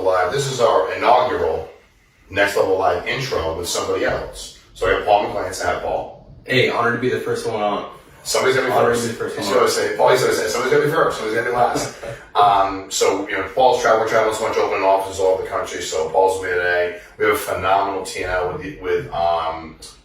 Level Live. This is our inaugural Next Level Live intro with somebody else. So we have Paul McClain. Say hi, Paul. Hey, honored to be the first one on. Somebody's gonna be first. He's gonna say, Paul's gonna say, somebody's gonna be first, somebody's gonna be last. So, Paul's traveling so much, opening offices all over the country. So Paul's with me today. We have a phenomenal TNL with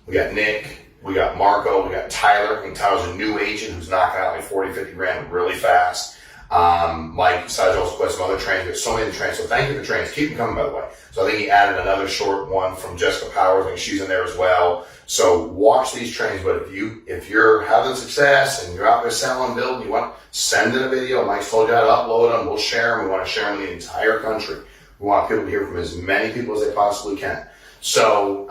we got Nick, we got Marco, we got Tyler. And Tyler's a new agent who's knocking out like 40, 50 grand really fast. Mike decided to also put some other trains. There's so many trains. So thank you for the trains. Keep them coming, by the way. So I think he added another short one from Jessica Powers. I think she's in there as well. So watch these trains. But if you're having success and you're out there selling, building, you want to send in a video. Mike's told you how to upload them. We'll share them. We want to share them in the entire country. We want people to hear from as many people as they possibly can. So,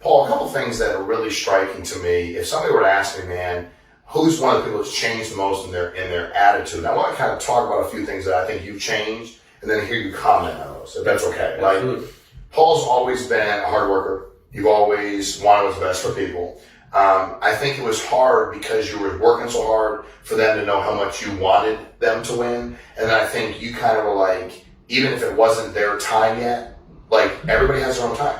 Paul, a couple things that are really striking to me. If somebody were to ask me, man, who's one of the people that's changed the most in their attitude? I want to kind of talk about a few things that I think you've changed, and then hear you comment on those, if that's okay. Absolutely. Like, Paul's always been a hard worker. You've always wanted what's best for people. I think it was hard because you were working so hard for them to know how much you wanted them to win. And then I think you kind of were like, even if it wasn't their time yet, like everybody has their own time.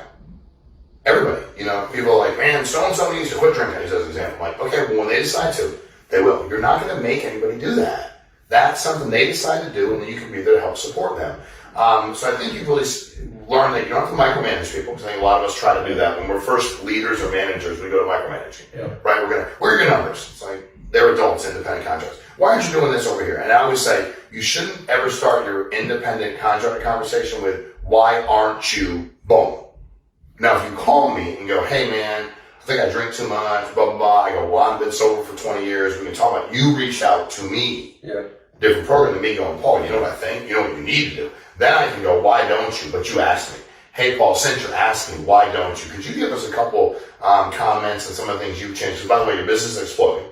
Everybody, people are like, man, so-and-so needs to quit drinking, as an example. I'm like, okay, well, when they decide to, they will. You're not going to make anybody do that. That's something they decide to do, and then you can be there to help support them. So I think you've really learned that you don't have to micromanage people, because I think a lot of us try to do that. When we're first leaders or managers, we go to micromanaging. Yeah. Right? Where are your numbers? It's like, they're adults, independent contractors. Why aren't you doing this over here? And I always say, you shouldn't ever start your independent contractor conversation with, why aren't you, boom. Now, if you call me and go, hey, man, I think I drink too much, blah, blah, blah. I go, well, I've been sober for 20 years. We can talk about, you reached out to me. Yeah. Different program than me going, Paul, you know what I think? You know what you need to do. Then I can go, why don't you? But you asked me. Hey, Paul, since you're asking, why don't you? Could you give us a couple comments and some of the things you've changed? Because, by the way, your business is exploding.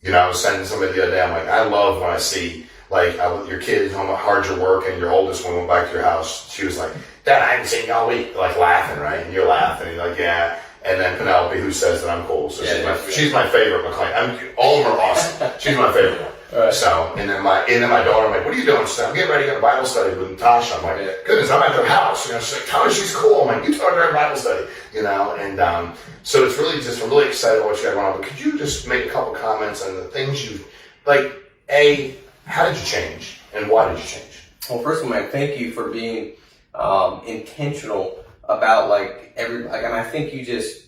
I was sending somebody the other day, I'm like, I love when I see, like, your kids, how hard you're working. Your oldest one went back to your house. She was like, Dad, I haven't seen you all week. Like, laughing, right? And you're laughing. And you're like, yeah. And then Penelope, who says that I'm cool. So she's my favorite McClain. All of them are awesome. She's my favorite one. Right. So, and then my daughter, I'm like, what are you doing? She's like, I'm getting ready to go to Bible study with Natasha. I'm like, goodness, I'm at their house. She's like, tell her she's cool. I'm like, you tell her during Bible study, and, so it's really just, I'm really excited about what you got going on. But could you just make a couple comments on the things you, like, how did you change and why did you change? Well, first of all, man, thank you for being, intentional about and I think you just,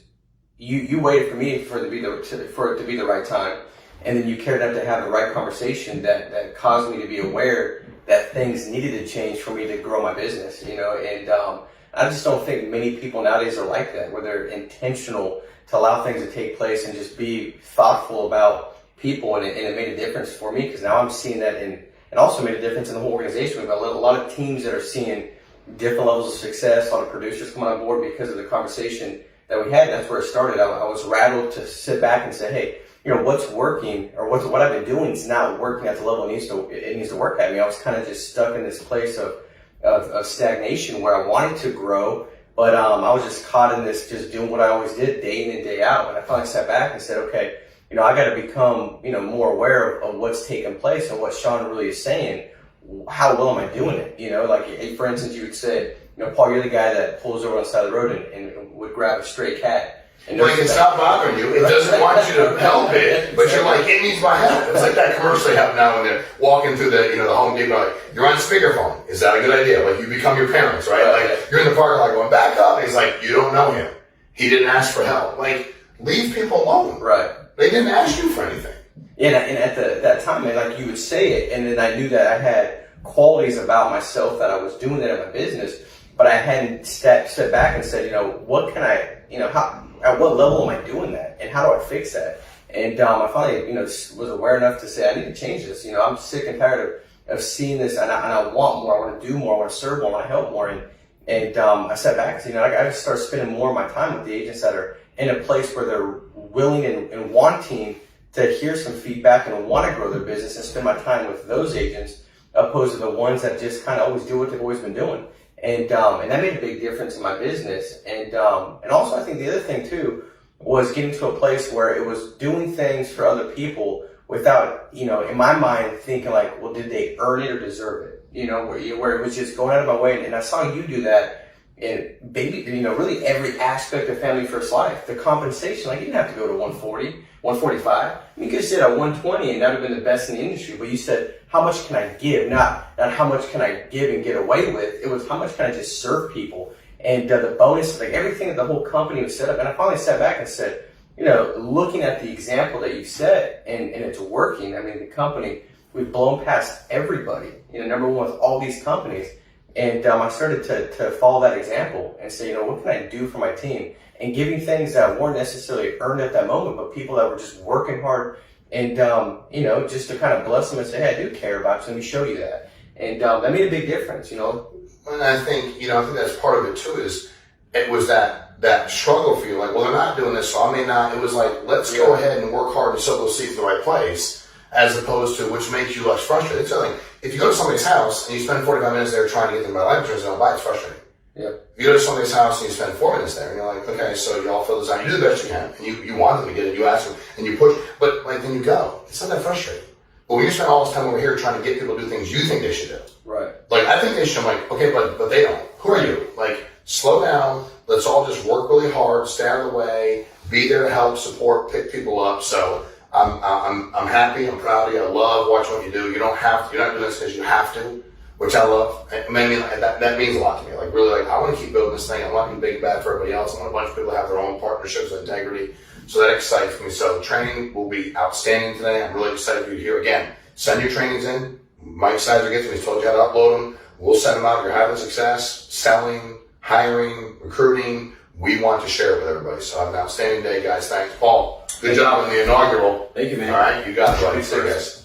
you waited for me for it to be the right time. And then you cared enough to have the right conversation that caused me to be aware that things needed to change for me to grow my business, and I just don't think many people nowadays are like that, where they're intentional to allow things to take place and just be thoughtful about people, and it made a difference for me, because now I'm seeing that, and it also made a difference in the whole organization. We've got a lot of teams that are seeing different levels of success, a lot of producers coming on board because of the conversation that we had. That's where it started. I was rattled to sit back and say, hey, what's working, or what I've been doing is not working at the level it needs to work at. I was kind of just stuck in this place of stagnation where I wanted to grow, but I was just caught in this, just doing what I always did day in and day out. And I finally sat back and said, okay, I got to become, more aware of what's taking place and what Sean really is saying. How well am I doing it? Like, for instance, you would say, Paul, you're the guy that pulls over on the side of the road and would grab a stray cat. And it can stop bothering you. It doesn't want you to help it, but you're like, it needs my help. It's like that commercial you have now when they're walking through the Home Depot, like, you're on speakerphone. Is that a good idea? Like, you become your parents, right? Like, you're in the parking lot going, back up. And he's like, you don't know him. He didn't ask for help. Like, leave people alone. Right. They didn't ask you for anything. Yeah, and at that time, man, like, you would say it, and then I knew that I had qualities about myself that I was doing that in my business, but I hadn't stepped back and said, what can I, at what level am I doing that, and how do I fix that? And I finally, was aware enough to say, I need to change this. I'm sick and tired of seeing this, and I want more. I want to do more. I want to serve more. I want to help more. And I sat back and said, I just start spending more of my time with the agents that are in a place where they're willing and wanting to hear some feedback and want to grow their business, and spend my time with those agents opposed to the ones that just kind of always do what they've always been doing. And that made a big difference in my business. And also I think the other thing too was getting to a place where it was doing things for other people without, in my mind, thinking like, well, did they earn it or deserve it? where it was just going out of my way. And I saw you do that in really every aspect of Family First Life. The compensation, like you didn't have to go to 140, 145. You could have stayed at 120 and that would have been the best in the industry. But you said, how much can I give? Not how much can I give and get away with. It was how much can I just serve people? And the bonus, like everything that the whole company was set up. And I finally sat back and said, looking at the example that you set and it's working. I mean, the company, we've blown past everybody, number one with all these companies. And I started to follow that example and say, what can I do for my team? And giving things that weren't necessarily earned at that moment, but people that were just working hard and, just to kind of bless them and say, hey, I do care about you. Let me show you that. And that made a big difference, And I think, I think that's part of it too, is it was that struggle for you. Like, well, they're not doing this, so I may not. It was like, let's go ahead and work hard and sow those seeds in the right place, as opposed to which makes you less frustrated. So like, if you go to somebody's house and you spend 45 minutes there trying to get them to buy life insurance and they don't buy it, it's frustrating. Yeah. If you go to somebody's house and you spend 4 minutes there and you're like, okay, so y'all fill this out, you do the best you can, and you want them to get it, you ask them, and you push, but like then you go. It's not that frustrating. But when you spend all this time over here trying to get people to do things you think they should do. Right. Like, I think they should, I'm like, okay, but they don't. Who are you? Like, slow down. Let's all just work really hard, stay out of the way, be there to help, support, pick people up. So I'm happy, I'm proud of you. I love watching what you do. You're not doing this because you have to, which I love. I mean, that means a lot to me. Like, really, like, I want to keep building this thing. I want to be big and bad for everybody else. I want a bunch of people to have their own partnerships with integrity. So that excites me. So training will be outstanding today. I'm really excited for you to hear. Again, send your trainings in. Mike Sizer gets them. He's told you how to upload them. We'll send them out. You're having success, selling, hiring, recruiting. We want to share it with everybody. So have an outstanding day, guys. Thanks, Paul. Good job in the inaugural. Thank you, man. All right, you got it, buddy. See you guys.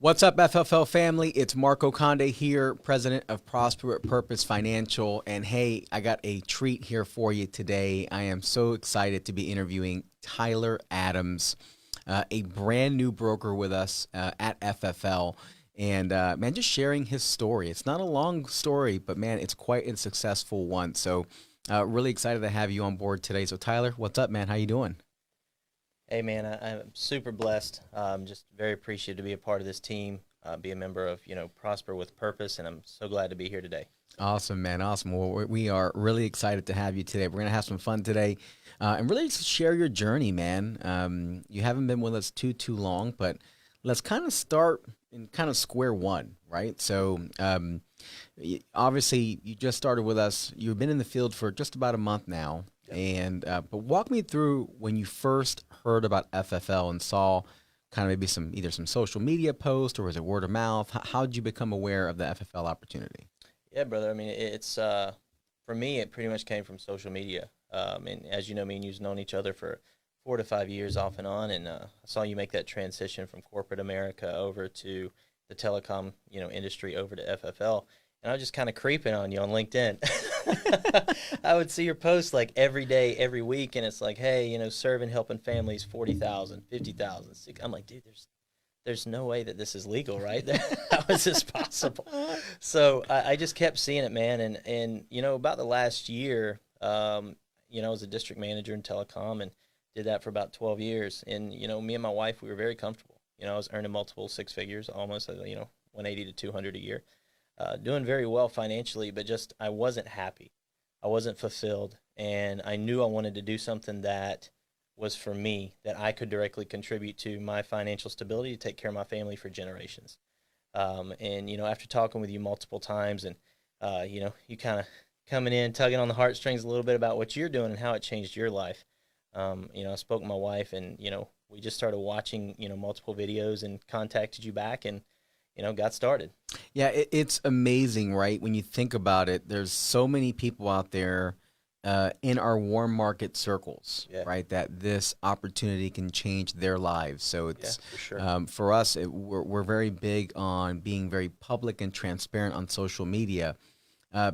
What's up, FFL family? It's Marco Conde here, president of Prosper with Purpose Financial. And hey, I got a treat here for you today. I am so excited to be interviewing Tyler Adams, a brand new broker with us at FFL. And man, just sharing his story. It's not a long story, but man, it's quite a successful one. So really excited to have you on board today. So Tyler, what's up, man? How you doing? Hey, man, I'm super blessed. Just very appreciative to be a part of this team, be a member of, Prosper with Purpose, and I'm so glad to be here today. Awesome, man. Awesome. Well, we are really excited to have you today. We're going to have some fun today and really just share your journey, man. You haven't been with us too long, but let's kind of start in kind of square one, right? So obviously you just started with us. You've been in the field for just about a month now. And but walk me through when you first heard about FFL and saw kind of maybe either some social media post or was it word of mouth? How did you become aware of the FFL opportunity? Yeah, brother. I mean, it's for me, it pretty much came from social media. And as you know, me and you've known each other for 4 to 5 years off and on. And I saw you make that transition from corporate America over to the telecom, industry over to FFL. And I was just kind of creeping on you on LinkedIn. I would see your posts like every day, every week, and it's like, hey, serving, helping families, 40,000, 50,000. I'm like, dude, there's no way that this is legal, right? How is this possible? So I just kept seeing it, man. And about the last year, I was a district manager in telecom and did that for about 12 years. And, me and my wife, we were very comfortable. I was earning multiple six figures, almost, 180 to 200 a year. Doing very well financially, but just I wasn't happy. I wasn't fulfilled, and I knew I wanted to do something that was for me, that I could directly contribute to my financial stability to take care of my family for generations. And, after talking with you multiple times and, you kind of coming in, tugging on the heartstrings a little bit about what you're doing and how it changed your life, I spoke with my wife and, we just started watching, multiple videos and contacted you back and, got started. Yeah, it's amazing, right? When you think about it, there's so many people out there in our warm market circles, right, that this opportunity can change their lives. So it's for sure. For us, we're very big on being very public and transparent on social media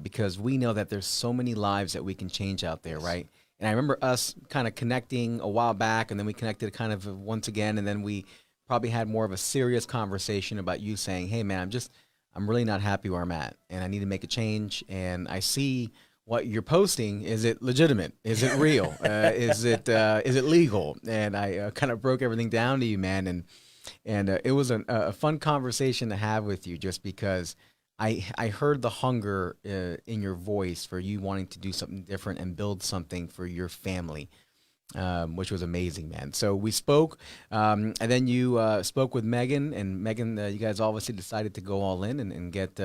because we know that there's so many lives that we can change out there, right? And I remember us kind of connecting a while back, and then we connected kind of once again, and then we probably had more of a serious conversation about you saying, hey, man, I'm really not happy where I'm at, and I need to make a change, and I see what you're posting. Is it legitimate? Is it real? Is it legal? And I kind of broke everything down to you, man, and And it was a fun conversation to have with you, just because I heard the hunger in your voice for you wanting to do something different and build something for your family, which was amazing, man. So we spoke, and then you spoke with Megan, and Megan, you guys obviously decided to go all in and get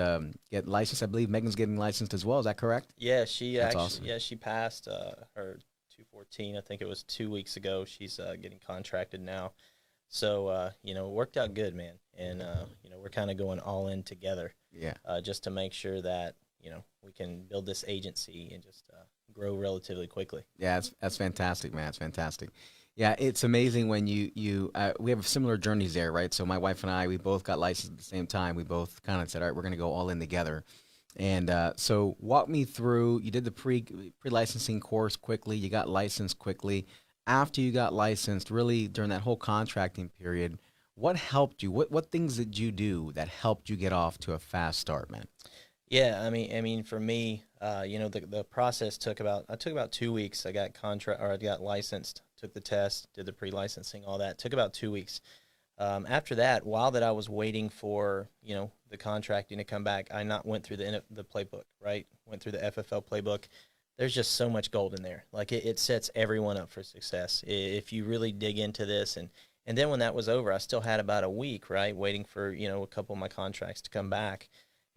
licensed. I believe Megan's getting licensed as well. Is that correct? Yeah, she That's actually, awesome. yeah, she passed her 214. I think it was 2 weeks ago. She's getting contracted now. So, it worked out good, man. And, we're kind of going all in together Yeah. just to make sure that, we can build this agency and just grow relatively quickly. Yeah, that's fantastic, man. It's fantastic. Yeah, it's amazing when we have similar journeys there, right? So my wife and I, we both got licensed at the same time. We both kind of said, all right, we're going to go all in together. And so walk me through, you did the pre-licensing course quickly. You got licensed quickly. After you got licensed, really during that whole contracting period, what helped you? What things did you do that helped you get off to a fast start, man? Yeah, I mean, for me, the process I took about 2 weeks. I got licensed, took the test, did the pre-licensing, all that. Took about 2 weeks. After that, while that I was waiting for, the contracting to come back, I not went through the playbook, right? Went through the FFL playbook. There's just so much gold in there. Like it sets everyone up for success if you really dig into this. And then when that was over, I still had about a week, right, waiting for a couple of my contracts to come back.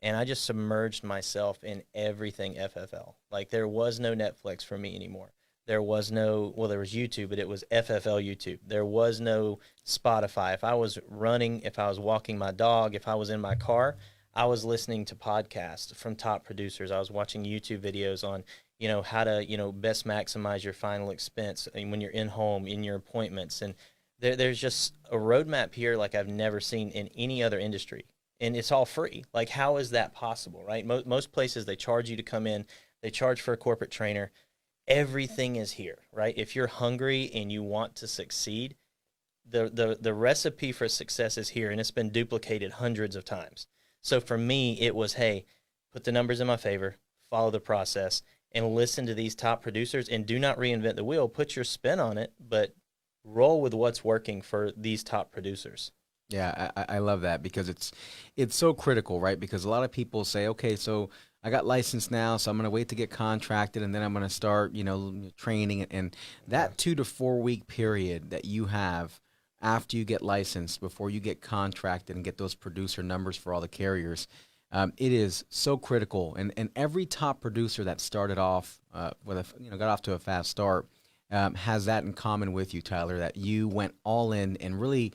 And I just submerged myself in everything FFL. Like there was no Netflix for me anymore. There was there was YouTube, but it was FFL YouTube. There was no Spotify. If I was running, if I was walking my dog, if I was in my car, I was listening to podcasts from top producers. I was watching YouTube videos on, how to, best maximize your final expense when you're in home, in your appointments. And there's just a roadmap here like I've never seen in any other industry. And it's all free. Like, how is that possible, right? Most places, they charge you to come in. They charge for a corporate trainer. Everything is here, right? If you're hungry and you want to succeed, the recipe for success is here, and it's been duplicated hundreds of times. So for me, it was, hey, put the numbers in my favor, follow the process, and listen to these top producers, and do not reinvent the wheel. Put your spin on it, but roll with what's working for these top producers. Yeah, I love that, because it's so critical, right? Because a lot of people say, okay, so I got licensed now, so I'm going to wait to get contracted, and then I'm going to start, training. And that 2 to 4 week period that you have after you get licensed, before you get contracted and get those producer numbers for all the carriers, it is so critical. And every top producer that started off got off to a fast start, has that in common with you, Tyler, that you went all in and really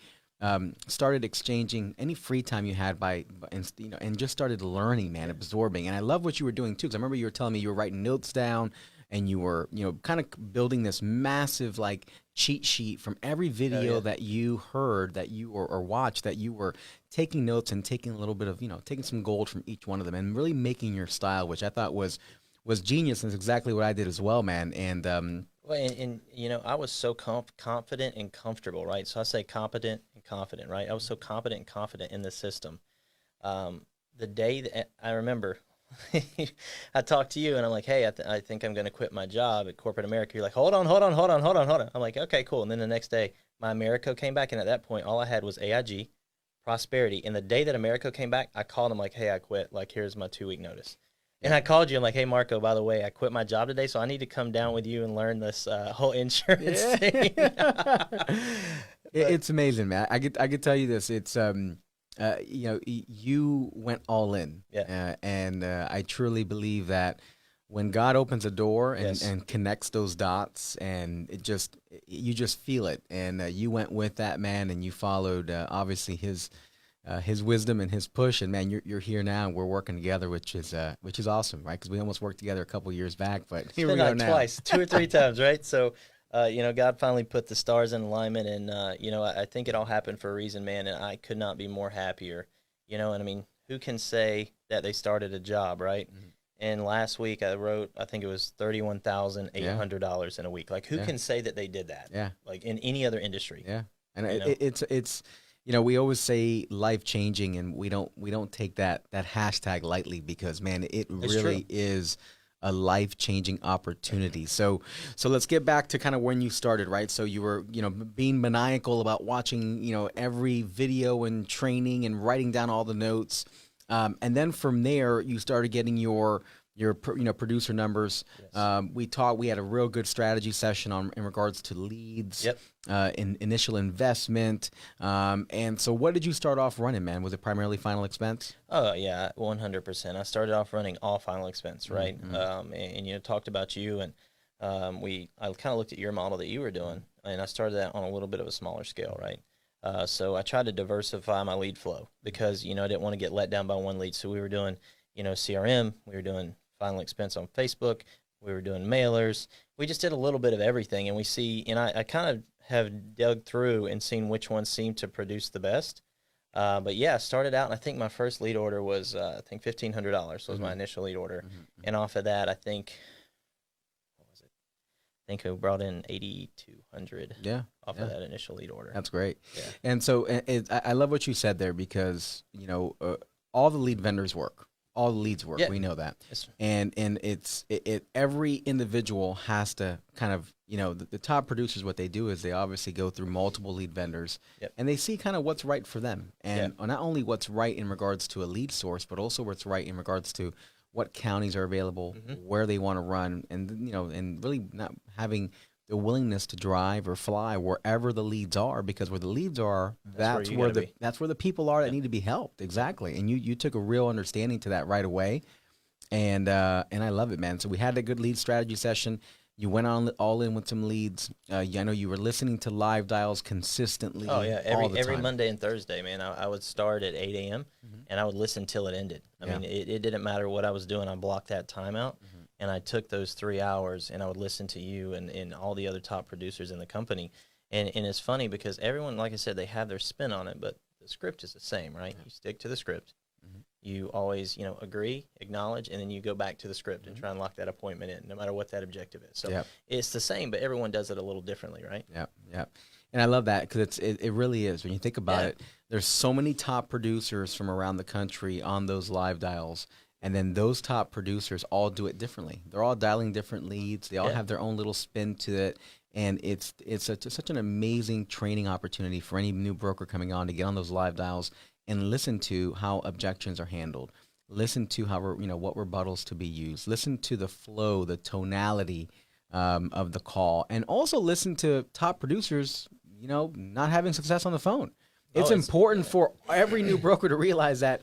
started exchanging any free time you had and just started learning, man, absorbing. And I love what you were doing too, because I remember you were telling me you were writing notes down, and you were, kind of building this massive like cheat sheet from every video that you heard, that you or watched, that you were taking notes and taking a little bit of, taking some gold from each one of them and really making your style, which I thought was genius, and it's exactly what I did as well, man. And Well, and I was so confident and comfortable, right? So I say competent and confident, right? I was so competent and confident in the system. The day that I remember, I talked to you and I'm like, hey, I think I'm going to quit my job at corporate America. You're like, hold on. I'm like, okay, cool. And then the next day, my America came back, and at that point, all I had was AIG, Prosperity. And the day that America came back, I called him like, hey, I quit. Like, here's my 2 week notice. And I called you. I'm like, hey, Marco, by the way, I quit my job today, so I need to come down with you and learn this whole insurance thing. It's amazing, man. I could tell you this. It's you went all in. Yeah. And I truly believe that when God opens a door and connects those dots, and you just feel it, and you went with that, man, and you followed obviously his wisdom and his push, and man, you're here now, and we're working together, which is awesome, right? Because we almost worked together a couple years back, but here we go now. Twice, 2 or 3 times, right? So, God finally put the stars in alignment, and I think it all happened for a reason, man. And I could not be more happier, And I mean, who can say that they started a job, right? Mm-hmm. And last week I wrote, I think it was $31,800 in a week. Like, who can say that they did that? Yeah, like in any other industry. Yeah, and it's. We always say life changing, and we don't take that hashtag lightly, because man, it really is a life-changing opportunity. So let's get back to kind of when you started, right? So you were, being maniacal about watching, every video and training and writing down all the notes. And then from there, you started getting your producer numbers. Yes. We had a real good strategy session in regards to leads, Yep. in initial investment. And so what did you start off running, man? Was it primarily final expense? Oh yeah, 100%. I started off running all final expense, right? Mm-hmm. And talked about you, and I kind of looked at your model that you were doing, and I started that on a little bit of a smaller scale, right? So I tried to diversify my lead flow because I didn't want to get let down by one lead. So we were doing CRM, we were doing final expense on Facebook, we were doing mailers. We just did a little bit of everything, and I kind of have dug through and seen which ones seem to produce the best. But yeah, I started out, and I think my first lead order was $1,500 was my initial lead order, and off of that, I think we brought in 8,200. Yeah. Off of that initial lead order. That's great. Yeah. And so I love what you said there because, all the lead vendors work. All the leads work. Yeah. We know that. Yes. And every individual has to kind of, the top producers, what they do is they obviously go through multiple lead vendors. Yep. And they see kind of what's right for them. And Yeah. not only what's right in regards to a lead source, but also what's right in regards to what counties are available, where they want to run, and and really not having the willingness to drive or fly wherever the leads are, because where the leads are, that's where the people are that need to be helped. Exactly. And you took a real understanding to that right away. And I love it, man. So we had a good lead strategy session. You went all in with some leads. I know you were listening to live dials consistently. Oh yeah, all the every time. Monday and Thursday, man. I would start at 8 a.m. and I would listen till it ended. I mean, it didn't matter what I was doing. I blocked that time out, and I took those 3 hours and I would listen to you and all the other top producers in the company. And it's funny because everyone, like I said, they have their spin on it, but the script is the same, right? You stick to the script. You always, agree, acknowledge, and then you go back to the script and try and lock that appointment in, no matter what that objective is. So it's the same, but everyone does it a little differently, right? Yeah. And I love that because it really is. When you think about it, there's so many top producers from around the country on those live dials, and then those top producers all do it differently. They're all dialing different leads. They all have their own little spin to it, and it's such an amazing training opportunity for any new broker coming on to get on those live dials and listen to how objections are handled. Listen to how what rebuttals to be used. Listen to the flow, the tonality of the call, and also listen to top producers, not having success on the phone. It's important for every new broker to realize that,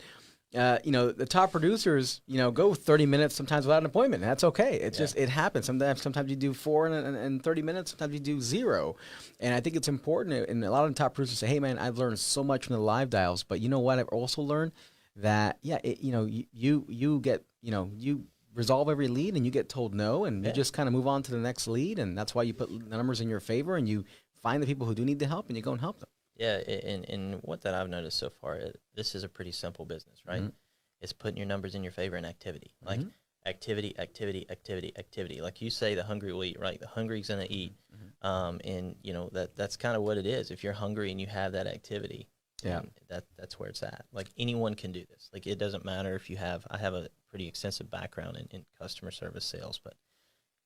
the top producers, go 30 minutes sometimes without an appointment. And that's okay. It's just, it happens. Sometimes you do 4 and 30 minutes. Sometimes you do 0. And I think it's important. And a lot of the top producers say, hey man, I've learned so much from the live dials, but you know what? I've also learned that, you get, you resolve every lead and you get told no, and you just kind of move on to the next lead. And that's why you put the numbers in your favor and you find the people who do need the help and you go and help them. Yeah, and what that I've noticed so far, this is a pretty simple business, right? It's putting your numbers in your favor in activity. Like activity. Like you say, the hungry will eat, right? The hungry's going to eat. And, that's kind of what it is. If you're hungry and you have that activity, that's where it's at. Like anyone can do this. Like it doesn't matter if I have a pretty extensive background in customer service sales, but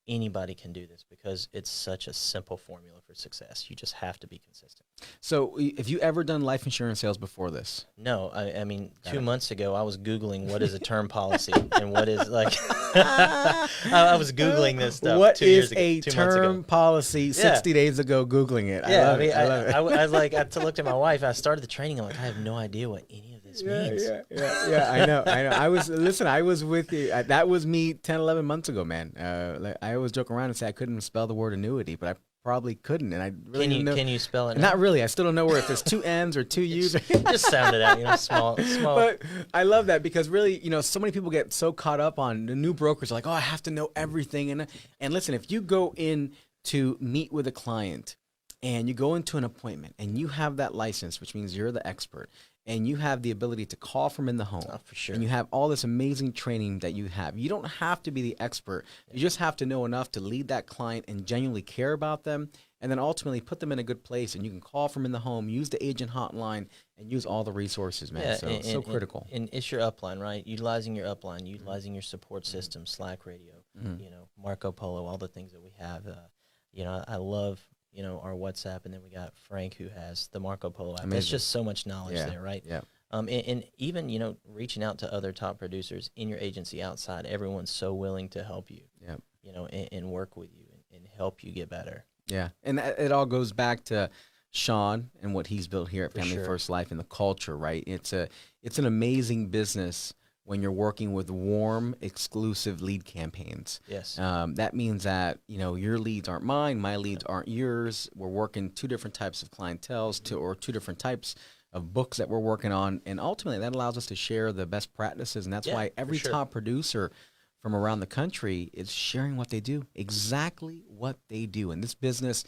anybody can do this because it's such a simple formula for success. You just have to be consistent. So have you ever done life insurance sales before this? No, I mean, 2 months ago, I was Googling what is a term policy and what is like, I was Googling this stuff. What 2 years is ago, a 2 months ago. term policy 60 days ago, Googling it? Yeah, I love it. I was like, I looked at my wife, I started the training, I'm like, I have no idea what any of this means. Yeah, I know. I was with you. That was me 10, 11 months ago, man. I always joke around and say I couldn't spell the word annuity, but I probably couldn't, and I really didn't know. Can you spell it? Not really. I still don't know where if there's 2 N's or 2 U's. Just sound it out, small. But I love that because really, so many people get so caught up on the new brokers are like, oh, I have to know everything. And listen, if you go in to meet with a client and you go into an appointment and you have that license, which means you're the expert, and you have the ability to call from in the home, for sure. and you have all this amazing training that you have. You don't have to be the expert. You just have to know enough to lead that client and genuinely care about them, and then ultimately put them in a good place. And you can call from in the home, use the agent hotline, and use all the resources, man. So critical. And it's your upline, right? Utilizing your upline, utilizing your support system, Slack, radio. you know, Marco Polo, all the things that we have. You know, I love, you know, our WhatsApp, and then we got Frank who has the Marco Polo app. Amazing. That's just so much knowledge there, right? Yeah. And even, you know, reaching out to other top producers in your agency outside, everyone's so willing to help you, you know, and work with you and help you get better. Yeah, and it all goes back to Sean and what he's built here at For Family sure. First Life and the culture, right? It's an amazing business when you're working with warm, exclusive lead campaigns. Yes. That means that, you know, your leads aren't mine, my leads aren't yours. We're working two different types of clienteles or two different types of books that we're working on, and ultimately that allows us to share the best practices, and that's why every top producer from around the country is sharing what they do, exactly what they do. In this business,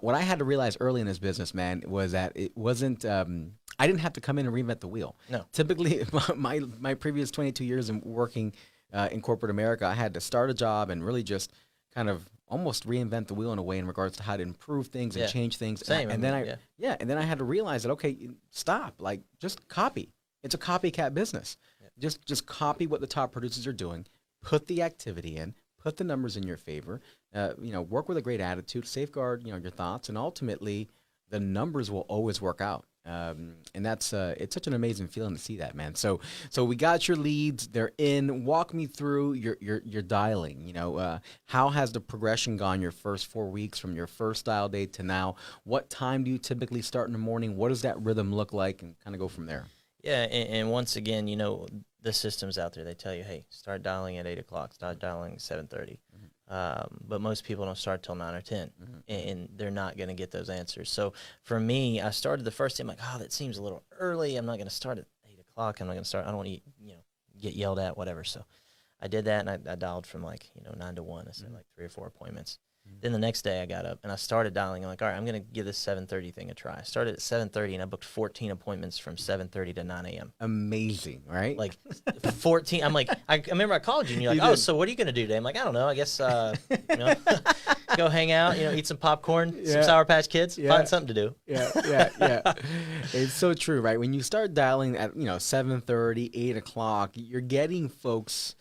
what I had to realize early in this business, man, was that it wasn't, I didn't have to come in and reinvent the wheel. No. Typically, my previous 22 years in working in corporate America, I had to start a job and really just kind of almost reinvent the wheel in a way in regards to how to improve things and change things. Same. And then I had to realize that, okay, stop, like just copy. It's a copycat business. Just copy what the top producers are doing, put the activity in, put the numbers in your favor, you know, work with a great attitude, safeguard, you know, your thoughts, and ultimately the numbers will always work out. And that's it's such an amazing feeling to see that, man. So we got your leads, they're in. Walk me through your dialing. You know, how has the progression gone your first 4 weeks from your first dial date to now? What time do you typically start in the morning? What does that rhythm look like, and kind of go from there? Yeah, and once again, you know, the systems out there, they tell you, hey, start dialing at 8 o'clock, start dialing at 7:30. But most people don't start till 9 or 10, and they're not going to get those answers. So for me, I started the first day, I'm like, oh, that seems a little early. I'm not going to start at 8 o'clock. I'm not going to start. I don't want to, you know, get yelled at, whatever. So I did that, and I dialed from like, you know, 9 to 1. I said like 3 or 4 appointments. Then the next day I got up and I started dialing. I'm like, all right, I'm going to give this 7:30 thing a try. I started at 7:30 and I booked 14 appointments from 7:30 to 9 a.m. Amazing, right? Like 14. I'm like, I remember I called you and you're like, oh, so what are you going to do today? I'm like, I don't know. I guess, you know, go hang out, you know, eat some popcorn, some Sour Patch Kids, find something to do. Yeah. It's so true, right? When you start dialing at, you know, 7:30, 8 o'clock, you're getting folks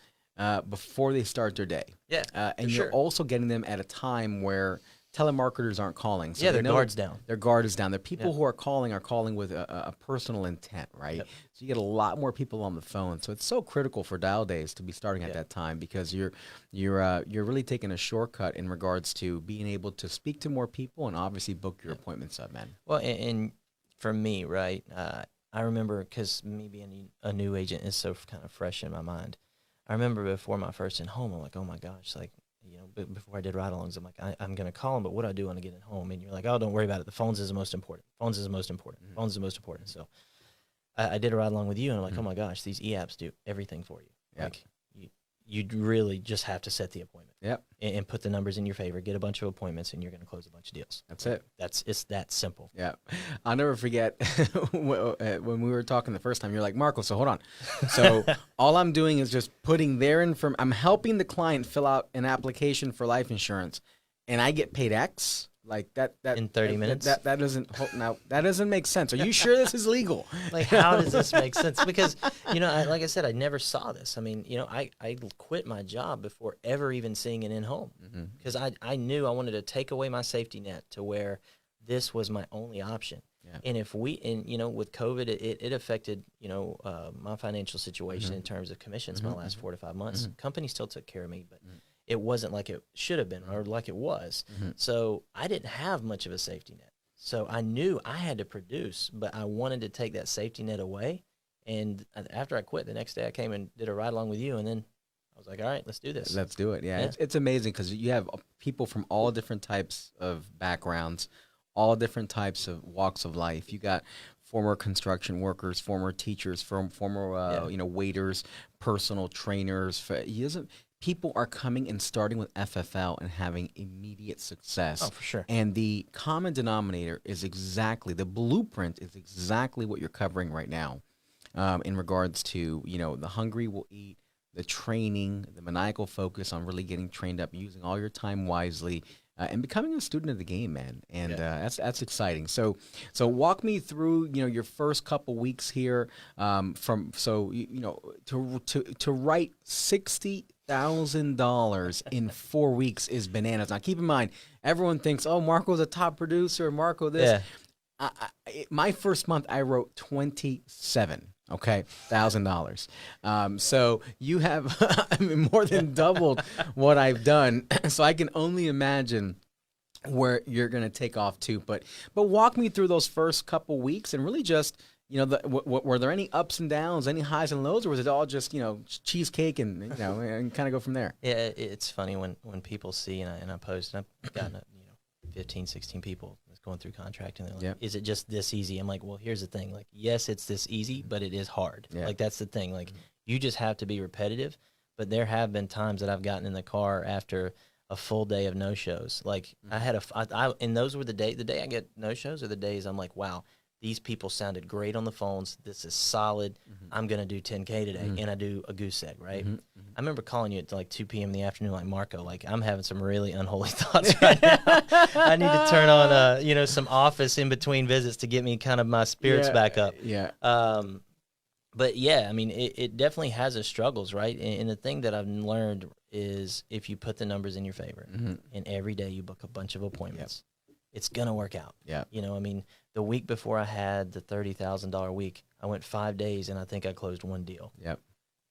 before they start their day. Yeah, and you're also getting them at a time where telemarketers aren't calling. So their guard's down. Their guard is down. The people who are calling with a personal intent, right? Yep. So you get a lot more people on the phone. So it's so critical for dial days to be starting at that time, because you're really taking a shortcut in regards to being able to speak to more people and obviously book your appointments up, man. Well, and for me, right, I remember, because me being a new agent is so kind of fresh in my mind. I remember before my first in-home, I'm like, oh, my gosh, like, you know, before I did ride-alongs, I'm like, I'm going to call them, but what do I do when I get in home? And you're like, oh, don't worry about it. The phones is the most important. Phones is the most important. Phones is the most important. So I did a ride-along with you, and I'm like, oh, my gosh, these e-apps do everything for you. Yep. Like, you really just have to set the appointment. Yep. And put the numbers in your favor, get a bunch of appointments, and you're going to close a bunch of deals. That's it. It's that simple. Yeah. I'll never forget when we were talking the first time, you're like, Marco, so hold on. So all I'm doing is just putting their information. I'm helping the client fill out an application for life insurance, and I get paid X. Like that in 30 minutes. That doesn't now that doesn't make sense. Are you sure this is legal? Like, how does this make sense? Because, you know, like I said, I never saw this. I mean, you know, I quit my job before ever even seeing an in-home, because I knew I wanted to take away my safety net to where this was my only option. Yeah. And you know, with COVID, it affected, you know, my financial situation in terms of commissions my last 4 to 5 months. Company still took care of me, but it wasn't like it should have been or like it was. So I didn't have much of a safety net. So I knew I had to produce, but I wanted to take that safety net away. And after I quit, the next day I came and did a ride along with you, and then I was like, all right, let's do this. Let's do it. Yeah. It's amazing, because you have people from all different types of backgrounds, all different types of walks of life. You got former construction workers, former teachers, former you know, waiters, personal trainers. People are coming and starting with FFL and having immediate success. Oh, for sure. And the common denominator is exactly, the blueprint is exactly what you're covering right now, in regards to, you know, the hungry will eat, the training, the maniacal focus on really getting trained up, using all your time wisely, and becoming a student of the game, man. And that's exciting. So walk me through, you know, your first couple weeks here, to write 60 $200,000 in 4 weeks is bananas. Now, keep in mind, everyone thinks, oh, Marco's a top producer, Marco this. Yeah. My first month, I wrote $27,000. So you have I mean, more than doubled what I've done. So I can only imagine where you're going to take off to. But walk me through those first couple weeks and really just, were there any ups and downs, any highs and lows, or was it all just, cheesecake and, and kind of go from there? Yeah, it's funny when people see, and I post, and I've gotten, 15, 16 people that's going through contract, and they're like, Yep. is it just this easy? I'm like, well, here's the thing. Like, yes, it's this easy, but it is hard. Yeah. Like, that's the thing. Like, you just have to be repetitive. But there have been times that I've gotten in the car after a full day of no-shows. Like, and those were the day I get no-shows are the days I'm like, wow, these people sounded great on the phones. This is solid. I'm going to do 10K today. And I do a goose egg, right? I remember calling you at like 2 p.m. in the afternoon, like, Marco, like, I'm having some really unholy thoughts right now. I need to turn on, some office in between visits to get me kind of my spirits back up. Yeah. But yeah, I mean, it definitely has its struggles, right? And the thing that I've learned is if you put the numbers in your favor and every day you book a bunch of appointments, it's going to work out. Yeah. I mean, the week before I had the $30,000 week, I went 5 days and I think I closed one deal. Yep.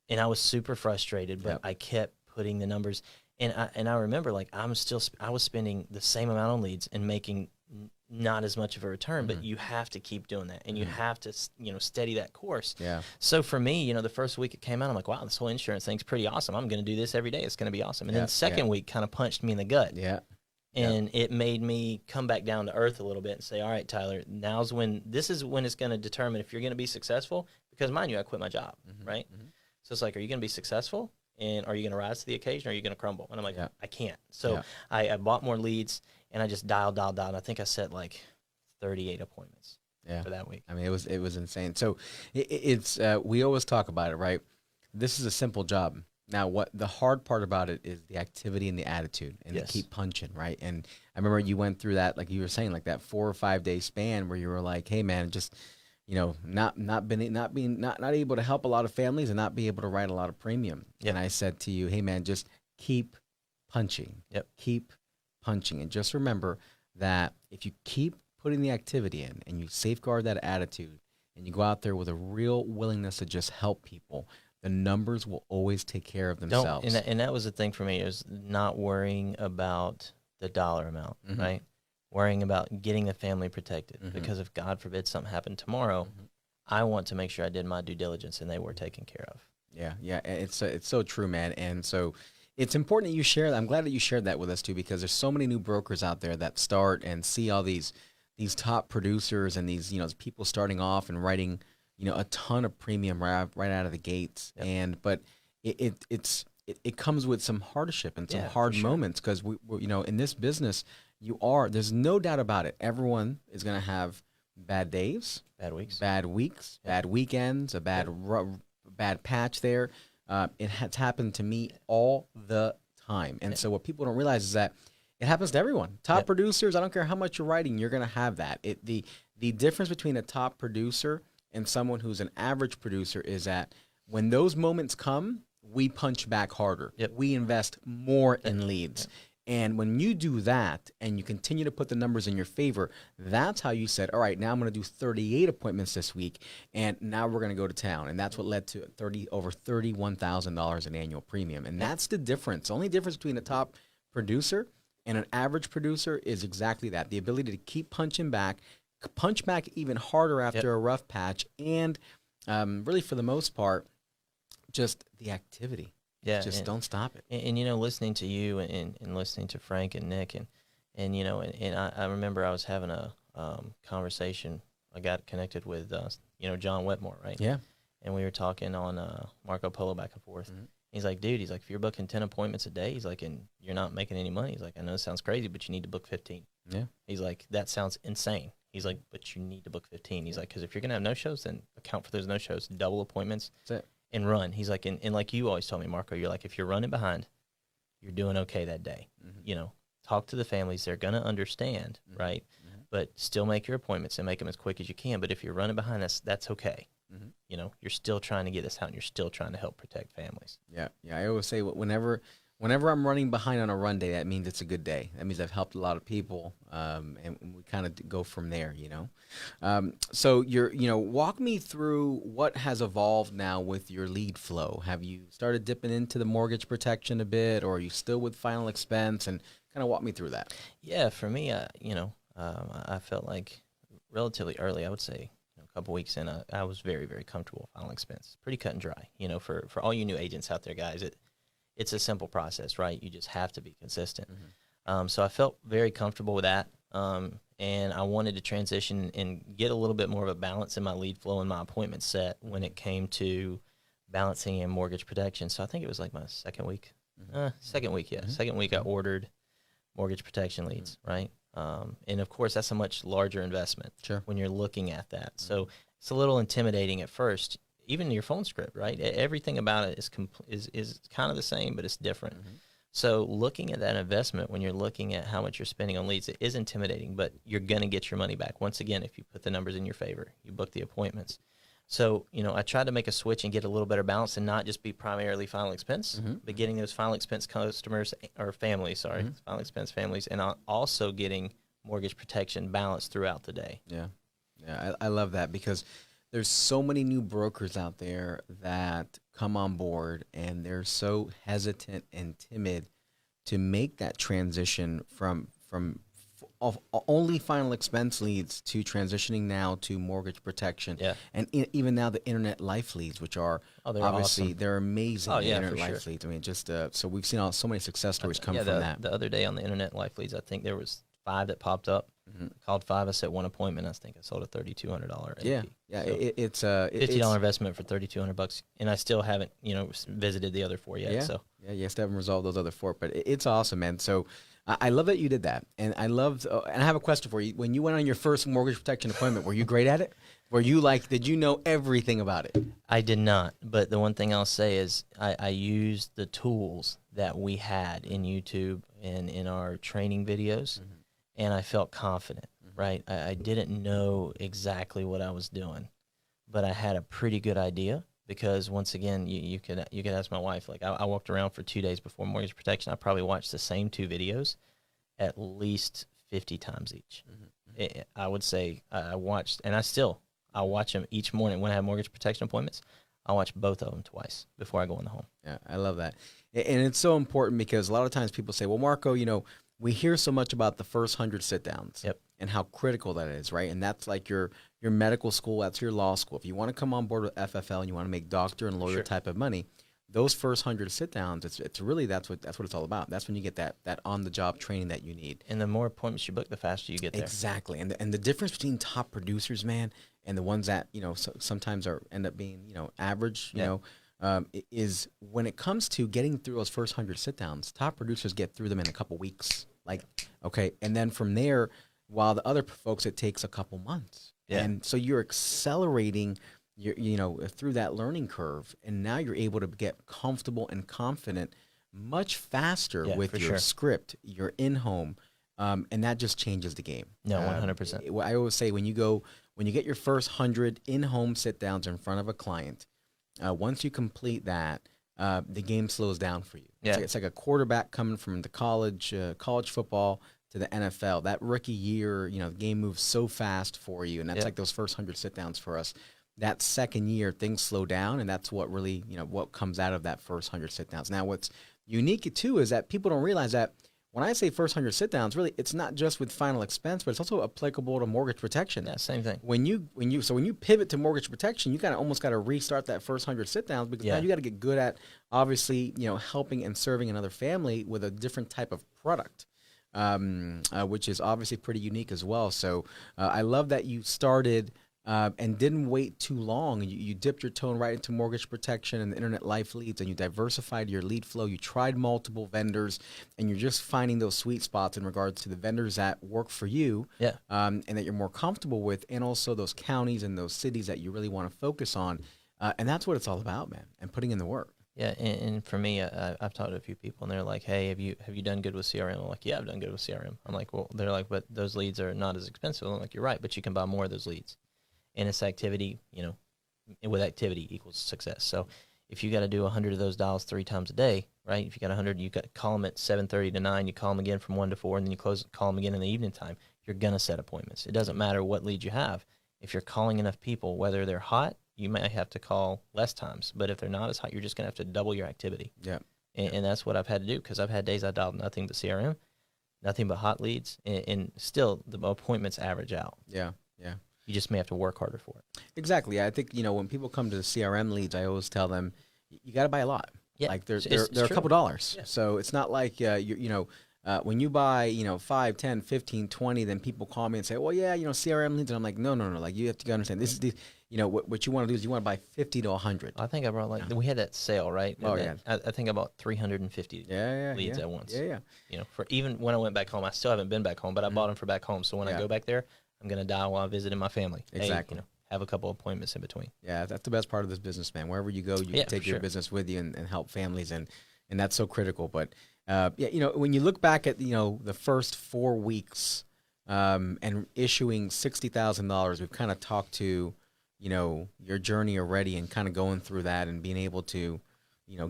And I was super frustrated, but I kept putting the numbers. And I remember, like, I was spending the same amount on leads and making not as much of a return, but you have to keep doing that, and you have to, steady that course. Yeah. So for me, the first week it came out, I'm like, wow, this whole insurance thing's pretty awesome. I'm going to do this every day. It's going to be awesome. And then the second week kind of punched me in the gut. Yeah. And it made me come back down to earth a little bit and say, all right, Tyler, this is when it's going to determine if you're going to be successful. Because mind you, I quit my job, right? So it's like, are you going to be successful? And are you going to rise to the occasion, or are you going to crumble? And I'm like, I can't. So I bought more leads, and I just dialed. And I think I set like 38 appointments for that week. I mean, it was insane. So it's we always talk about it, right? This is a simple job. Now, what the hard part about it is the activity and the attitude, and to keep punching, right? And I remember you went through that, like you were saying, like that 4 or 5 day span where you were like, "Hey, man, just not able to help a lot of families and not be able to write a lot of premium." Yep. And I said to you, "Hey, man, just keep punching. Keep punching, and just remember that if you keep putting the activity in and you safeguard that attitude, and you go out there with a real willingness to just help people." The numbers will always take care of themselves. And that was the thing for me, is not worrying about the dollar amount, right? Worrying about getting the family protected. Because if, God forbid, something happened tomorrow, I want to make sure I did my due diligence and they were taken care of. Yeah, it's so true, man. And so it's important that you share that. I'm glad that you shared that with us, too, because there's so many new brokers out there that start and see all these top producers and these people starting off and writing a ton of premium right out of the gates. But it comes with some hardship and some hard moments, because we in this business, there's no doubt about it. Everyone is going to have bad days, bad weeks, bad weekends, a bad patch there. It has happened to me all the time. And so what people don't realize is that it happens to everyone. Top producers, I don't care how much you're writing, you're going to have that. The difference between a top producer and someone who's an average producer is that when those moments come, we punch back harder. We invest more in leads. And when you do that and you continue to put the numbers in your favor, that's how you said, all right, now I'm going to do 38 appointments this week, and now we're going to go to town. And that's what led to over $31,000 in annual premium. And that's the difference. The only difference between a top producer and an average producer is exactly that, the ability to keep punch back even harder after a rough patch, and really, for the most part, just the activity. Just don't stop it. And listening to you and listening to Frank and Nick and I remember I was having a conversation. I got connected with John Wetmore, right? Yeah. And we were talking on Marco Polo back and forth. He's like, dude, if you're booking 10 appointments a day, he's like, and you're not making any money. He's like, I know it sounds crazy, but you need to book 15. Yeah. He's like, that sounds insane. He's like, but you need to book 15. He's like, because if you're going to have no-shows, then account for those no-shows, double appointments, that's it, and run. He's like, and like you always told me, Marco, you're like, if you're running behind, you're doing okay that day. Talk to the families. They're going to understand, right? But still make your appointments and make them as quick as you can. But if you're running behind, that's okay. you're still trying to get this out and you're still trying to help protect families. Yeah, I always say whenever I'm running behind on a run day, that means it's a good day. That means I've helped a lot of people, and we kind of go from there. So walk me through what has evolved now with your lead flow. Have you started dipping into the mortgage protection a bit, or are you still with final expense? And kind of walk me through that. Yeah, for me, I felt like relatively early, I would say, a couple weeks in, I was very, very comfortable with final expense. Pretty cut and dry. For all you new agents out there, guys, it's a simple process, right? You just have to be consistent. So I felt very comfortable with that. And I wanted to transition and get a little bit more of a balance in my lead flow and my appointment set when it came to balancing in mortgage protection. So I think it was like my second week. Second week I ordered mortgage protection leads, right? And of course, that's a much larger investment when you're looking at that. So it's a little intimidating at first. Even your phone script, right? Everything about it is kind of the same, but it's different. So looking at that investment when you're looking at how much you're spending on leads, it is intimidating, but you're going to get your money back. Once again, if you put the numbers in your favor, you book the appointments. So, I tried to make a switch and get a little better balance and not just be primarily final expense, but getting those final expense customers or families, final expense families, and also getting mortgage protection balanced throughout the day. Yeah, I love that because there's so many new brokers out there that come on board and they're so hesitant and timid to make that transition from only final expense leads to transitioning now to mortgage protection. Yeah. And even now the internet life leads, which are obviously awesome. They're amazing. Oh, yeah, internet for life sure. leads. I mean, just so we've seen so many success stories come from that. The other day on the internet life leads, I think there was 5 that popped up. Called 5. I set one appointment. I think I sold a $3,200 Yeah, AP. So it's a $50 investment for $3,200, and I still haven't visited the other 4 yet. So you still haven't resolved those other 4, but it's awesome, man. So I love that you did that, and I love. And I have a question for you. When you went on your first mortgage protection appointment, were you great at it? Were you did you know everything about it? I did not, but the one thing I'll say is I used the tools that we had in YouTube and in our training videos. And I felt confident, right? I didn't know exactly what I was doing, but I had a pretty good idea because once again, you could ask my wife. Like I walked around for 2 days before mortgage protection. I probably watched the same 2 videos at least 50 times each. I would say I watched, and I watch them each morning when I have mortgage protection appointments. I watch both of them twice before I go in the home. Yeah, I love that, and it's so important because a lot of times people say, "Well, Marco, we hear so much about the first 100 sit-downs and how critical that is, right? And that's like your medical school, that's your law school. If you want to come on board with FFL and you want to make doctor and lawyer type of money, those first 100 sit-downs, it's really that's what it's all about. That's when you get that on-the-job training that you need. And the more appointments you book, the faster you get there. Exactly. And the difference between top producers, man, and the ones that sometimes end up being average, is when it comes to getting through those first 100 sit-downs, top producers get through them in a couple weeks. And then from there, while the other folks, it takes a couple months. Yeah. And so you're accelerating through that learning curve, and now you're able to get comfortable and confident much faster with your script, your in-home, and that just changes the game. No, 100%. I always say when you get your first 100 in-home sit-downs in front of a client, once you complete that, the game slows down for you. Yeah. It's like a quarterback coming from the college football to the NFL. That rookie year, the game moves so fast for you, and that's like those first 100 sit-downs for us. That second year, things slow down, and that's what really, what comes out of that first 100 sit-downs. Now, what's unique, too, is that people don't realize that when I say first 100 sit-downs, really, it's not just with final expense, but it's also applicable to mortgage protection. Yeah, same thing. When you pivot to mortgage protection, you almost got to restart that first 100 sit-downs because now you got to get good at, obviously, helping and serving another family with a different type of product, which is obviously pretty unique as well. So I love that you started and didn't wait too long. You dipped your toe right into mortgage protection and the internet life leads, and you diversified your lead flow. You tried multiple vendors, and you're just finding those sweet spots in regards to the vendors that work for you, and that you're more comfortable with, and also those counties and those cities that you really want to focus on. And that's what it's all about, man, and putting in the work. Yeah, and for me, I've talked to a few people, and they're like, "Hey, have you done good with CRM?" I'm like, "Yeah, I've done good with CRM." I'm like, "Well," they're like, "But those leads are not as expensive." I'm like, "You're right, but you can buy more of those leads." And it's activity, with activity equals success. So if you got to do 100 of those dials 3 times a day, right? If you got 100, you got to call them at 7:30 to 9. You call them again from 1 to 4, and then you call them again in the evening time. You're gonna set appointments. It doesn't matter what lead you have. If you're calling enough people, whether they're hot, you might have to call less times. But if they're not as hot, you're just gonna have to double your activity. Yeah. And that's what I've had to do, because I've had days I dialed nothing but CRM, nothing but hot leads, and still the appointments average out. Yeah. Yeah. You just may have to work harder for it. Exactly. I think, when people come to the CRM leads, I always tell them, you got to buy a lot. Yeah. Like they're It's a true. couple dollars. Yeah. So it's not like, when you buy, 5, 10, 15, 20, then people call me and say, well, yeah, CRM leads. And I'm like, no. Like, you have to understand, this is the, what you want to do is you want to buy 50 to 100. I think I brought we had that sale, right? Oh, And yeah. I think I bought 350 leads at once. Yeah. For even when I went back home, I still haven't been back home, but I bought them for back home. So when I go back there, I'm going to dial while I'm visiting my family. Exactly. Hey, have a couple appointments in between. Yeah, that's the best part of this business, man. Wherever you go, you can take your business with you and help families, and that's so critical. But when you look back at the first 4 weeks and issuing $60,000, we've kind of talked to your journey already, and kind of going through that and being able to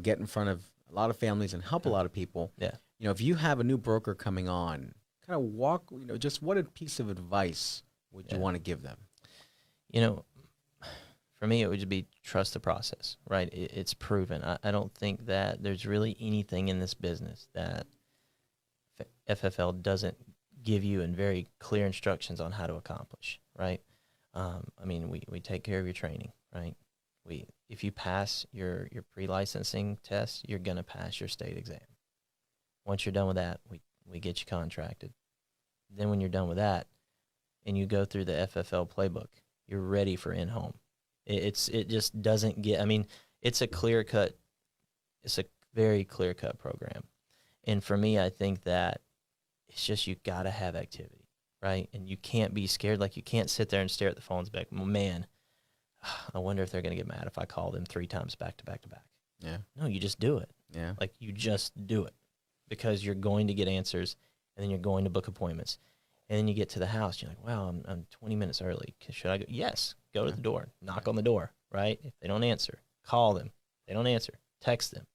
get in front of a lot of families and help a lot of people. Yeah. If you have a new broker coming on, kind of walk. Just what a piece of advice would you want to give them? For me, it would just be trust the process, right? It's proven. I don't think that there's really anything in this business that FFL doesn't give you in very clear instructions on how to accomplish, right? We take care of your training, right? If you pass your pre-licensing test, you're going to pass your state exam. Once you're done with that, we get you contracted. Then when you're done with that and you go through the FFL playbook, you're ready for in-home. It just doesn't get, it's a very clear-cut program. And for me, I think that it's just, you got to have activity, right? And you can't be scared. Like, you can't sit there and stare at the phones back. Man, I wonder if they're going to get mad if I call them 3 times back to back to back. Yeah. No, you just do it. Yeah. Like, you just do it, because you're going to get answers, and then you're going to book appointments. And then you get to the house, you're like, wow, I'm 20 minutes early. Should I go? Yes, go to the door, knock on the door, right? If they don't answer, call them. If they don't answer, text them.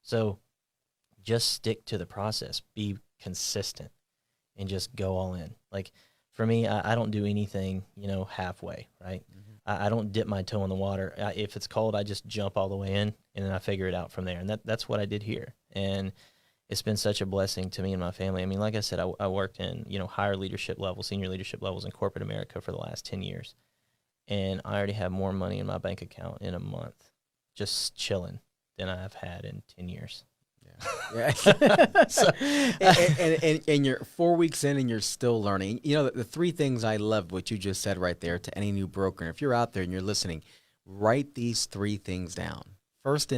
So just stick to the process. Be consistent and just go all in. Like, for me, I don't do anything, halfway, right? Mm-hmm. I don't dip my toe in the water. If it's cold, I just jump all the way in, and then I figure it out from there. And that's what I did here. And it's been such a blessing to me and my family. Like I said, I worked in, higher leadership levels, senior leadership levels in corporate America for the last 10 years. And I already have more money in my bank account in a month just chilling than I've had in 10 years. Yeah. So, and you're 4 weeks in and you're still learning. The 3 things I love what you just said right there to any new broker. And if you're out there and you're listening, write these 3 things down. First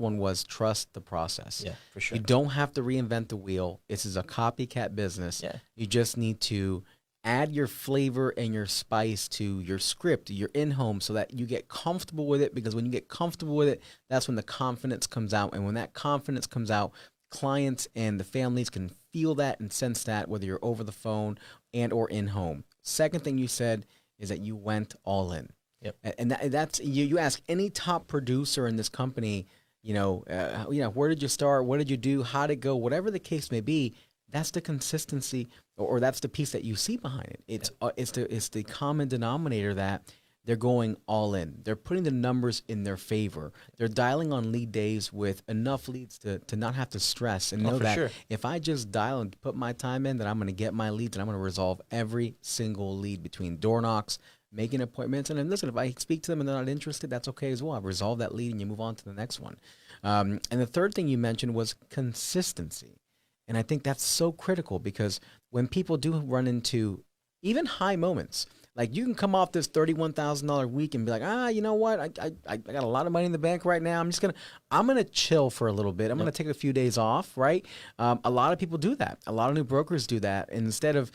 one was trust the process. Yeah, for sure. You don't have to reinvent the wheel. This is a copycat business. Yeah. You just need to add your flavor and your spice to your script, your in-home, so that you get comfortable with it, because when you get comfortable with it, that's when the confidence comes out. And when that confidence comes out, clients and the families can feel that and sense that, whether you're over the phone and or in-home. Second thing you said is that you went all in. Yep. And that's you ask any top producer in this company, where did you start? What did you do? How'd it go? Whatever the case may be, that's the consistency, or that's the piece that you see behind it. It's the common denominator that they're going all in. They're putting the numbers in their favor. They're dialing on lead days with enough leads to not have to stress and know that if I just dial and put my time in, that I'm going to get my leads and I'm going to resolve every single lead between door knocks, making appointments. And then listen, if I speak to them and they're not interested, that's okay as well. I've resolved that lead and you move on to the next one. And the third thing you mentioned was consistency. And I think that's so critical, because when people do run into even high moments, like you can come off this $31,000 week and be like, you know what? I got a lot of money in the bank right now. I'm going to chill for a little bit. I'm going to take a few days off, right? A lot of people do that. A lot of new brokers do that. And instead of,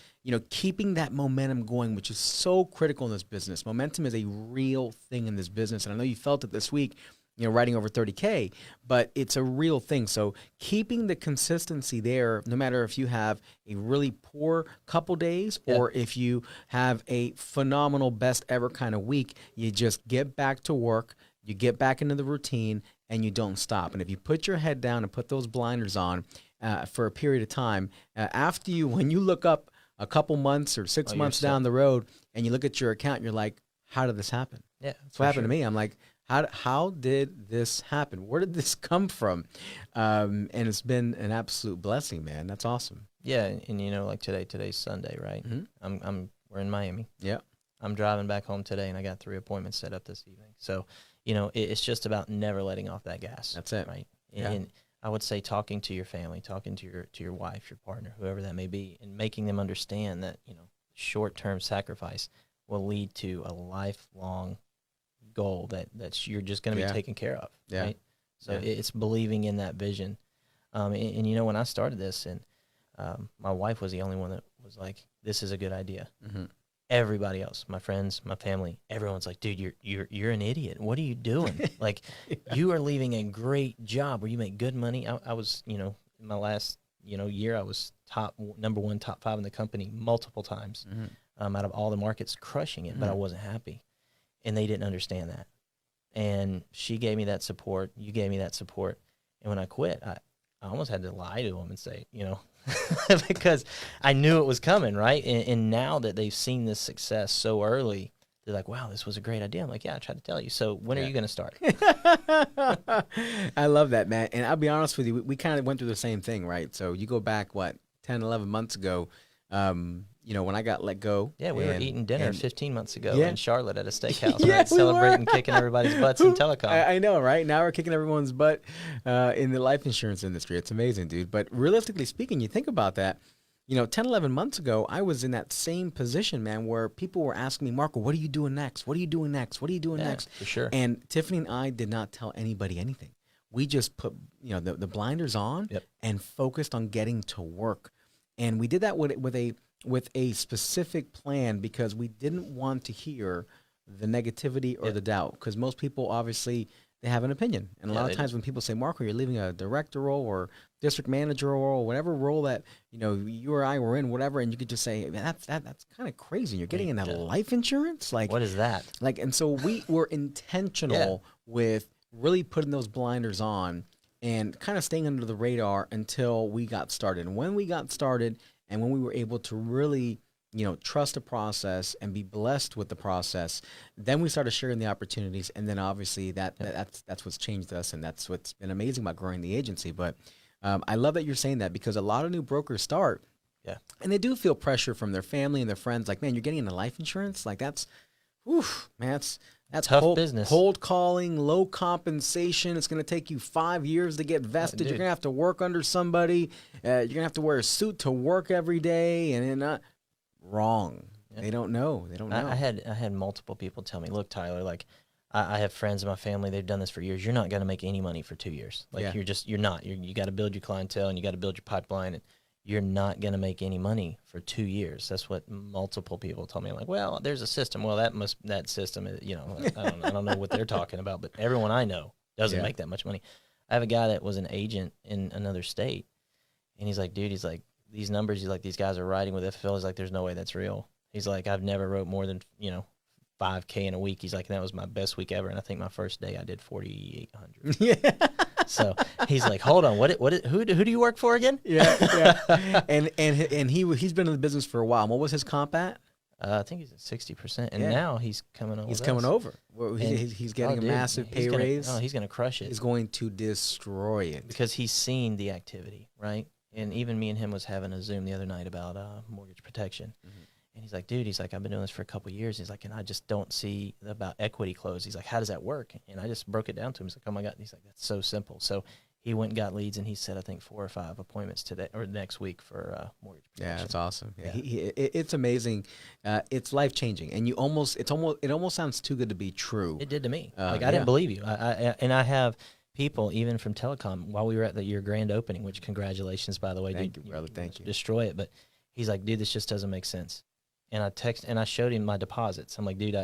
keeping that momentum going, which is so critical in this business. Momentum is a real thing in this business. And I know you felt it this week writing over 30K, but it's a real thing. So keeping the consistency there, no matter if you have a really poor couple days or if you have a phenomenal best ever kind of week, you just get back to work, you get back into the routine, and you don't stop. And if you put your head down and put those blinders on for a period of time, when you look up a couple months or 6 months down the road and you look at your account, you're like, how did this happen? Yeah, that's what happened to me. I'm like, how did this happen? Where did this come from? And it's been an absolute blessing, man. That's awesome. Yeah, and like today's Sunday, right? Mm-hmm. We're in Miami. Yeah. I'm driving back home today, and I got 3 appointments set up this evening. So, it's just about never letting off that gas. That's it. Right? Yeah. And I would say talking to your family, talking to your wife, your partner, whoever that may be, and making them understand that, short-term sacrifice will lead to a lifelong goal that you're just going to be taken care of. Yeah. Right? So it's believing in that vision. And when I started this, and my wife was the only one that was like, this is a good idea. Mm-hmm. Everybody else, my friends, my family, everyone's like, dude, you're an idiot. What are you doing? Like, you are leaving a great job where you make good money. I was, in my last, year, I was number 1, top 5 in the company multiple times, out of all the markets, crushing it, but I wasn't happy. And they didn't understand that. And she gave me that support. You gave me that support. And when I quit, I almost had to lie to them and say, because I knew it was coming, right? And now that they've seen this success so early, they're like, wow, this was a great idea. I'm like, yeah, I tried to tell you. So when are you going to start? I love that, man. And I'll be honest with you, we kind of went through the same thing, right? So you go back, 10, 11 months ago, when I got let go. Yeah, we were eating dinner 15 months ago in Charlotte at a steakhouse, yeah, right? Celebrating kicking everybody's butts in telecom. I know, right? Now we're kicking everyone's butt in the life insurance industry. It's amazing, dude. But realistically speaking, you think about that, 10, 11 months ago, I was in that same position, man, where people were asking me, Marco, what are you doing next? What are you doing next? What are you doing next? For sure. And Tiffany and I did not tell anybody anything. We just put, the blinders on and focused on getting to work. And we did that with a specific plan because we didn't want to hear the negativity or the doubt, because most people obviously they have an opinion, and a lot of times when people say, Marco, you're leaving a director role or district manager role or whatever role that you or I were in, whatever, and you could just say, man, that's kind of crazy. You're getting in that life insurance, like what is that? And so we were intentional with really putting those blinders on and kind of staying under the radar until we got started. And when we got started, and when we were able to really, trust the process and be blessed with the process, then we started sharing the opportunities. And then obviously that's what's changed us, and that's what's been amazing about growing the agency. But I love that you're saying that, because a lot of new brokers start, and they do feel pressure from their family and their friends. Like, man, you're getting into life insurance? Like, that's tough business. Cold calling, low compensation. It's going to take you 5 years to get vested. You're going to have to work under somebody. You're going to have to wear a suit to work every day. And wrong. Yeah. They don't know. I had multiple people tell me, look, Tyler, like, I have friends in my family. They've done this for years. You're not going to make any money for 2 years. Like, you're not. You got to build your clientele, and you got to build your pipeline, and you're not going to make any money for 2 years. That's what multiple people told me. I'm like, well, there's a system. Well, that system, I don't know what they're talking about, but everyone I know doesn't make that much money. I have a guy that was an agent in another state, and he's like, dude, these numbers, these guys are writing with FFL. He's like, there's no way that's real. He's like, I've never wrote more than, $5K in a week. He's like, that was my best week ever. And I think my first day I did 4,800. Yeah. So he's like, hold on, who do you work for again? Yeah. And he's been in the business for a while. What was his comp at? I think he's at 60%, and now he's coming over. He's coming over. He's getting a massive pay raise. He's going to crush it. He's going to destroy it because he's seen the activity, right? And even me and him was having a Zoom the other night about mortgage protection. Mm-hmm. And he's like, dude, I've been doing this for a couple of years. He's like, and I just don't see about equity close. He's like, how does that work? And I just broke it down to him. He's like, oh my God. And he's like, that's so simple. So he went and got leads, and he said, I think 4 or 5 appointments today or next week for mortgage protection. Yeah, that's awesome. Yeah. It's amazing. It's life changing, and it almost sounds too good to be true. It did to me. I didn't believe you. I have people even from telecom while we were at your grand opening, which congratulations, by the way. Thank you, brother. Thank you. Destroy it. But he's like, dude, this just doesn't make sense. And I showed him my deposits. I'm like, dude,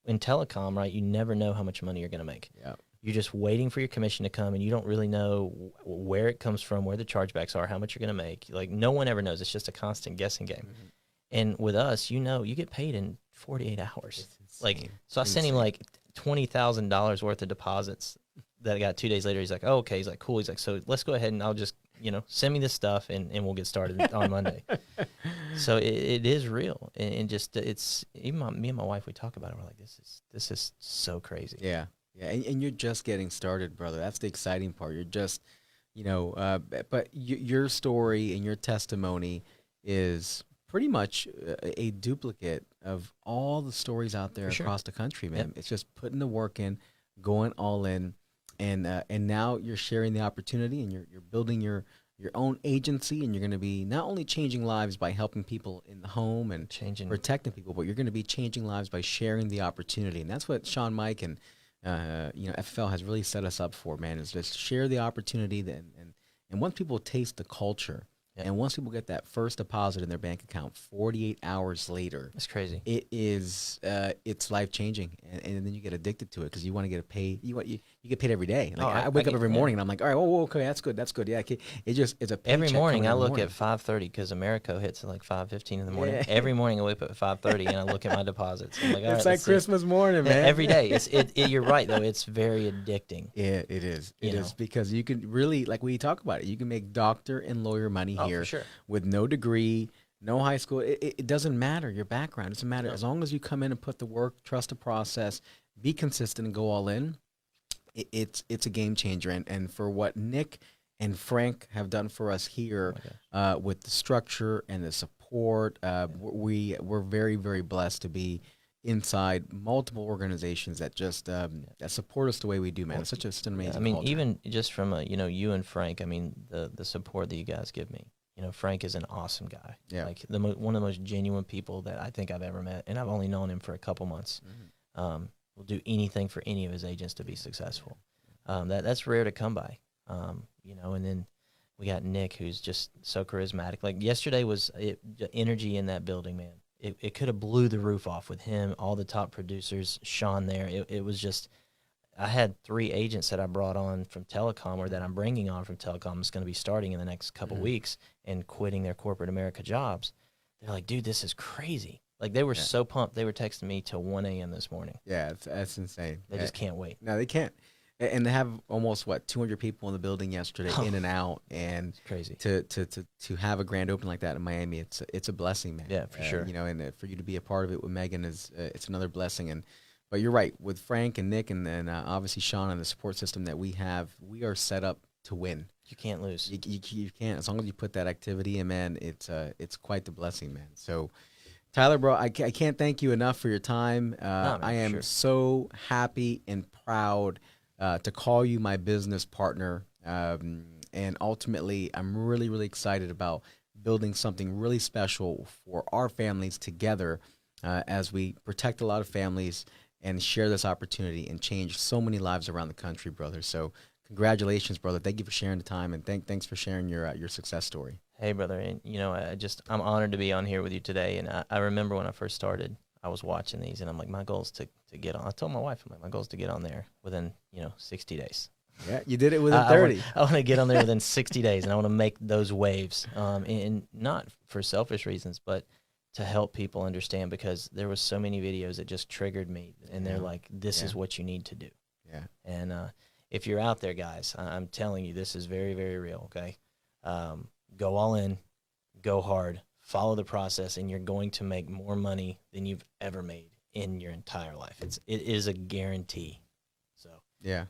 in telecom, right, you never know how much money you're going to make. Yeah. You're just waiting for your commission to come, and you don't really know where it comes from, where the chargebacks are, how much you're going to make. Like, no one ever knows. It's just a constant guessing game. Mm-hmm. And with us, you get paid in 48 hours. Like, so I sent him like $20,000 worth of deposits that I got 2 days later. He's like, oh, okay. He's like, cool. He's like, so let's go ahead and I'll just, send me this stuff and we'll get started on Monday. So it is real. And just, it's, even me and my wife, we talk about it. We're like, this is so crazy. Yeah. Yeah. And you're just getting started, brother. That's the exciting part. You're just, but your story and your testimony is pretty much a duplicate of all the stories out there across the country, man. Yep. It's just putting the work in, going all in, and now you're sharing the opportunity, and you're building your own agency, and you're going to be not only changing lives by helping people in the home and protecting people, but you're going to be changing lives by sharing the opportunity, and that's what Sean Mike and FFL has really set us up for, man. Is just share the opportunity, and once people taste the culture. Yep. And once people get that first deposit in their bank account, 48 hours later, that's crazy. It is, it's life changing, and then you get addicted to it because you want to get paid. You get paid every day. Like I wake up every morning and I'm like, all right, okay, that's good. Yeah, it's a paycheck every morning. I look morning. at 5:30 because America hits at like 5:15 in the morning. Yeah. Every morning I wake up at 5:30 and I look at my deposits. I'm like, all it's right, like Christmas morning, man. Every day. You're right though. It's very addicting. Yeah, it is. It is because you can really, like we talk about it, you can make doctor and lawyer money here for sure. With no degree, no high school. It doesn't matter your background. It doesn't matter. As long as you come in and put the work, trust the process, be consistent, and go all in, it's a game changer. And for what Nick and Frank have done for us here with the structure and the support, we're very, very blessed to be inside multiple organizations that just that support us the way we do, man. It's such an amazing culture. Even just from you and Frank, the support that you guys give me. Frank is an awesome guy. Yeah. Like one of the most genuine people that I think I've ever met, and I've only known him for a couple months. Mm-hmm. Will do anything for any of his agents to be successful. That's rare to come by. And then we got Nick, who's just so charismatic. Like yesterday was the energy in that building, man. It could have blew the roof off with him, all the top producers, Sean there. It was just. I had 3 agents that I brought on from telecom, or that I'm bringing on from telecom. It's going to be starting in the next couple weeks and quitting their corporate America jobs. They're like, dude, this is crazy. Like, they were so pumped. They were texting me till 1 a.m. this morning. Yeah, that's insane. They just can't wait. No, they can't. And they have almost 200 people in the building yesterday, in and out, and it's crazy to have a grand opening like that in Miami. It's a blessing, man. Yeah, for sure. And for you to be a part of it with Megan it's another blessing. But you're right, with Frank and Nick and then obviously Sean and the support system that we have, we are set up to win. You can't lose. You can't. As long as you put that activity in, man, it's quite the blessing, man. So, Tyler, bro, I can't thank you enough for your time. I am so happy and proud to call you my business partner. And ultimately, I'm really, really excited about building something really special for our families together as we protect a lot of families and share this opportunity and change so many lives around the country, brother. So congratulations, brother. Thank you for sharing the time, and thanks for sharing your success story. Hey, brother. And, I'm honored to be on here with you today. And I remember when I first started, I was watching these, and I'm like, my goal is to get on. I told my wife, I'm like, my goal is to get on there within, 60 days. Yeah, you did it within 30. I want to get on there within 60 days, and I want to make those waves. And not for selfish reasons, but to help people understand, because there was so many videos that just triggered me, and they're like, this is what you need to do. Yeah. And if you're out there, guys, I'm telling you, this is very, very real, okay? Go all in, go hard, follow the process, and you're going to make more money than you've ever made in your entire life. It is a guarantee. So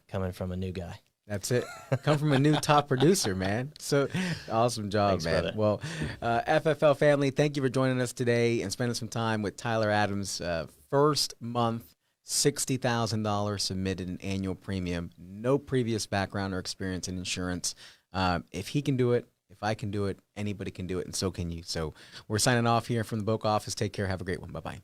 coming from a new guy. That's it. Come from a new top producer, man. So awesome job, Thanks, man. brother. Well, FFL family, thank you for joining us today and spending some time with Tyler Adams. First month, $60,000 submitted in annual premium. No previous background or experience in insurance. If he can do it, if I can do it, anybody can do it, and so can you. So we're signing off here from the Boca office. Take care. Have a great one. Bye-bye.